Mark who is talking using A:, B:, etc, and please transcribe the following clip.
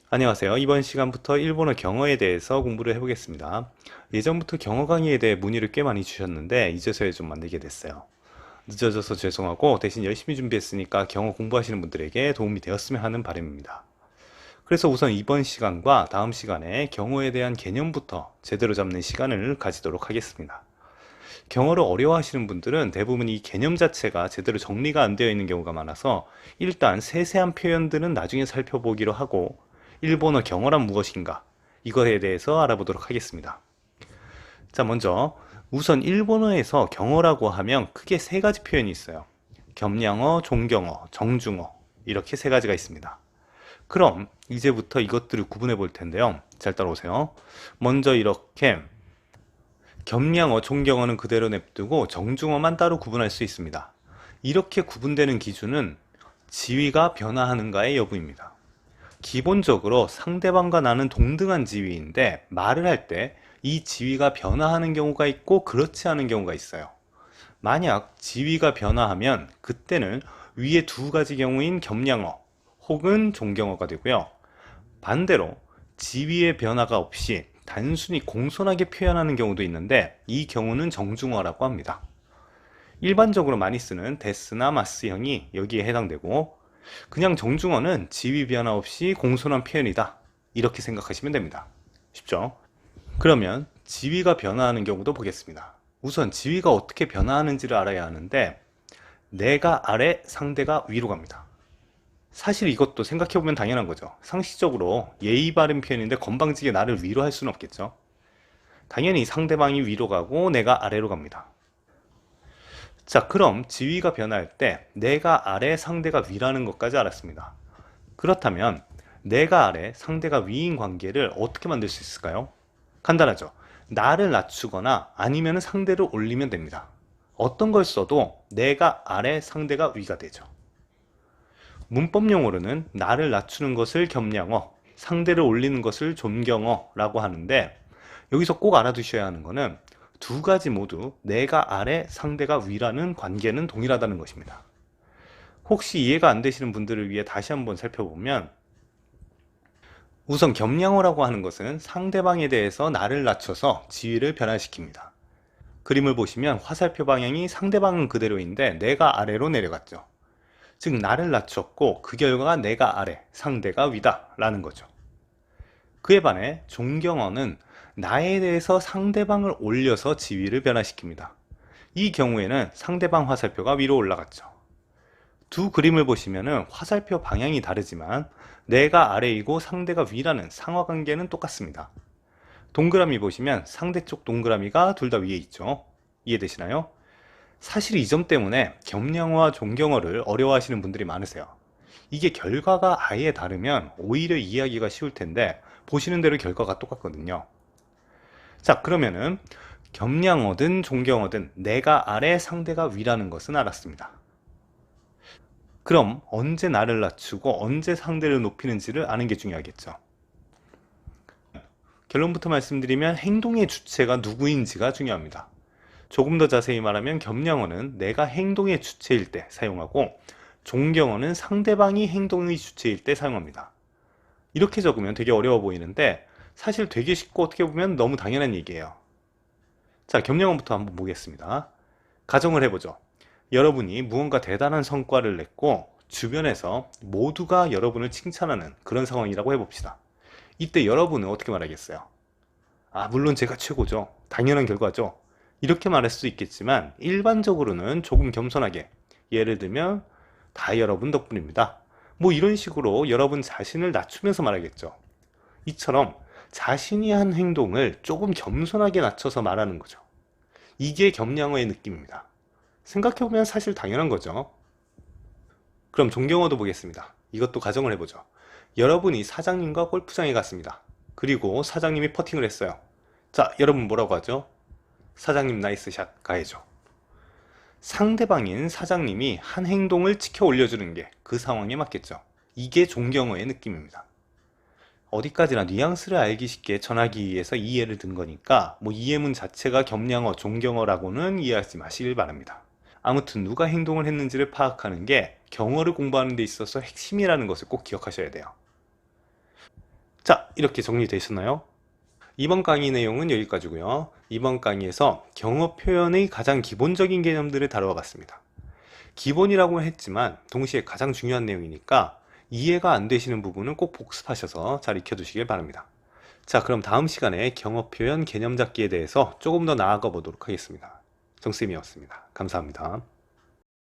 A: 안녕하세요. 이번 시간부터 일본어 경어에 대해서 공부를 해보겠습니다. 예전부터 경어 강의에 대해 문의를 꽤 많이 주셨는데 이제서야 좀 만들게 됐어요. 늦어져서 죄송하고 대신 열심히 준비했으니까 경어 공부하시는 분들에게 도움이 되었으면 하는 바람입니다. 그래서 우선 이번 시간과 다음 시간에 경어에 대한 개념부터 제대로 잡는 시간을 가지도록 하겠습니다. 경어를 어려워하시는 분들은 대부분 이 개념 자체가 제대로 정리가 안 되어 있는 경우가 많아서 일단 세세한 표현들은 나중에 살펴보기로 하고 일본어 경어란 무엇인가 이거에 대해서 알아보도록 하겠습니다. 자, 먼저 우선 일본어에서 경어라고 하면 크게 세 가지 표현이 있어요. 겸양어, 종경어, 정중어 이렇게 세 가지가 있습니다. 그럼 이제부터 이것들을 구분해 볼 텐데요. 잘 따라오세요. 먼저 이렇게 겸양어, 존경어는 그대로 냅두고 정중어만 따로 구분할 수 있습니다. 이렇게 구분되는 기준은 지위가 변화하는가의 여부입니다. 기본적으로 상대방과 나는 동등한 지위인데 말을 할 때 이 지위가 변화하는 경우가 있고 그렇지 않은 경우가 있어요. 만약 지위가 변화하면 그때는 위에 두 가지 경우인 겸양어 혹은 존경어가 되고요. 반대로 지위의 변화가 없이 단순히 공손하게 표현하는 경우도 있는데 이 경우는 정중어라고 합니다. 일반적으로 많이 쓰는 데스나 마스형이 여기에 해당되고 그냥 정중어는 지위 변화 없이 공손한 표현이다 이렇게 생각하시면 됩니다. 쉽죠? 그러면 지위가 변화하는 경우도 보겠습니다. 우선 지위가 어떻게 변화하는지를 알아야 하는데 내가 아래 상대가 위로 갑니다. 사실 이것도 생각해보면 당연한 거죠. 상식적으로 예의 바른 표현인데 건방지게 나를 위로 할 수는 없겠죠. 당연히 상대방이 위로 가고 내가 아래로 갑니다. 자, 그럼 지위가 변할 때 내가 아래 상대가 위라는 것까지 알았습니다. 그렇다면 내가 아래 상대가 위인 관계를 어떻게 만들 수 있을까요? 간단하죠. 나를 낮추거나 아니면 상대를 올리면 됩니다. 어떤 걸 써도 내가 아래 상대가 위가 되죠. 문법 용어로는 나를 낮추는 것을 겸양어, 상대를 올리는 것을 존경어라고 하는데 여기서 꼭 알아두셔야 하는 것은 두 가지 모두 내가 아래 상대가 위라는 관계는 동일하다는 것입니다. 혹시 이해가 안 되시는 분들을 위해 다시 한번 살펴보면 우선 겸양어라고 하는 것은 상대방에 대해서 나를 낮춰서 지위를 변화시킵니다. 그림을 보시면 화살표 방향이 상대방은 그대로인데 내가 아래로 내려갔죠. 즉 나를 낮췄고 그 결과가 내가 아래, 상대가 위다 라는 거죠. 그에 반해 존경어는 나에 대해서 상대방을 올려서 지위를 변화시킵니다. 이 경우에는 상대방 화살표가 위로 올라갔죠. 두 그림을 보시면 화살표 방향이 다르지만 내가 아래이고 상대가 위라는 상하관계는 똑같습니다. 동그라미 보시면 상대쪽 동그라미가 둘 다 위에 있죠. 이해되시나요? 사실 이 점 때문에 겸양어와 존경어를 어려워하시는 분들이 많으세요. 이게 결과가 아예 다르면 오히려 이해하기가 쉬울 텐데 보시는 대로 결과가 똑같거든요. 자, 그러면은 겸양어든 존경어든 내가 아래 상대가 위라는 것은 알았습니다. 그럼 언제 나를 낮추고 언제 상대를 높이는지를 아는 게 중요하겠죠. 결론부터 말씀드리면 행동의 주체가 누구인지가 중요합니다. 조금 더 자세히 말하면 겸양어는 내가 행동의 주체일 때 사용하고 존경어는 상대방이 행동의 주체일 때 사용합니다. 이렇게 적으면 되게 어려워 보이는데 사실 되게 쉽고 어떻게 보면 너무 당연한 얘기예요. 자, 겸양어부터 한번 보겠습니다. 가정을 해보죠. 여러분이 무언가 대단한 성과를 냈고 주변에서 모두가 여러분을 칭찬하는 그런 상황이라고 해봅시다. 이때 여러분은 어떻게 말하겠어요? 아, 물론 제가 최고죠. 당연한 결과죠. 이렇게 말할 수 있겠지만 일반적으로는 조금 겸손하게 예를 들면 다 여러분 덕분입니다. 뭐 이런 식으로 여러분 자신을 낮추면서 말하겠죠. 이처럼 자신이 한 행동을 조금 겸손하게 낮춰서 말하는 거죠. 이게 겸양어의 느낌입니다. 생각해보면 사실 당연한 거죠. 그럼 존경어도 보겠습니다. 이것도 가정을 해보죠. 여러분이 사장님과 골프장에 갔습니다. 그리고 사장님이 퍼팅을 했어요. 자, 여러분 뭐라고 하죠? 사장님 나이스 샷 가해죠. 상대방인 사장님이 한 행동을 지켜 올려주는 게 그 상황에 맞겠죠. 이게 존경어의 느낌입니다. 어디까지나 뉘앙스를 알기 쉽게 전하기 위해서 이 예를 든 거니까 뭐 이 예문 자체가 겸양어, 존경어라고는 이해하지 마시길 바랍니다. 아무튼 누가 행동을 했는지를 파악하는 게 경어를 공부하는 데 있어서 핵심이라는 것을 꼭 기억하셔야 돼요. 자, 이렇게 정리되셨나요? 이번 강의 내용은 여기까지고요. 이번 강의에서 경어 표현의 가장 기본적인 개념들을 다루어 봤습니다. 기본이라고 했지만 동시에 가장 중요한 내용이니까 이해가 안 되시는 부분은 꼭 복습하셔서 잘 익혀두시길 바랍니다. 자, 그럼 다음 시간에 경어 표현 개념 잡기에 대해서 조금 더 나아가 보도록 하겠습니다. 정쌤이었습니다. 감사합니다.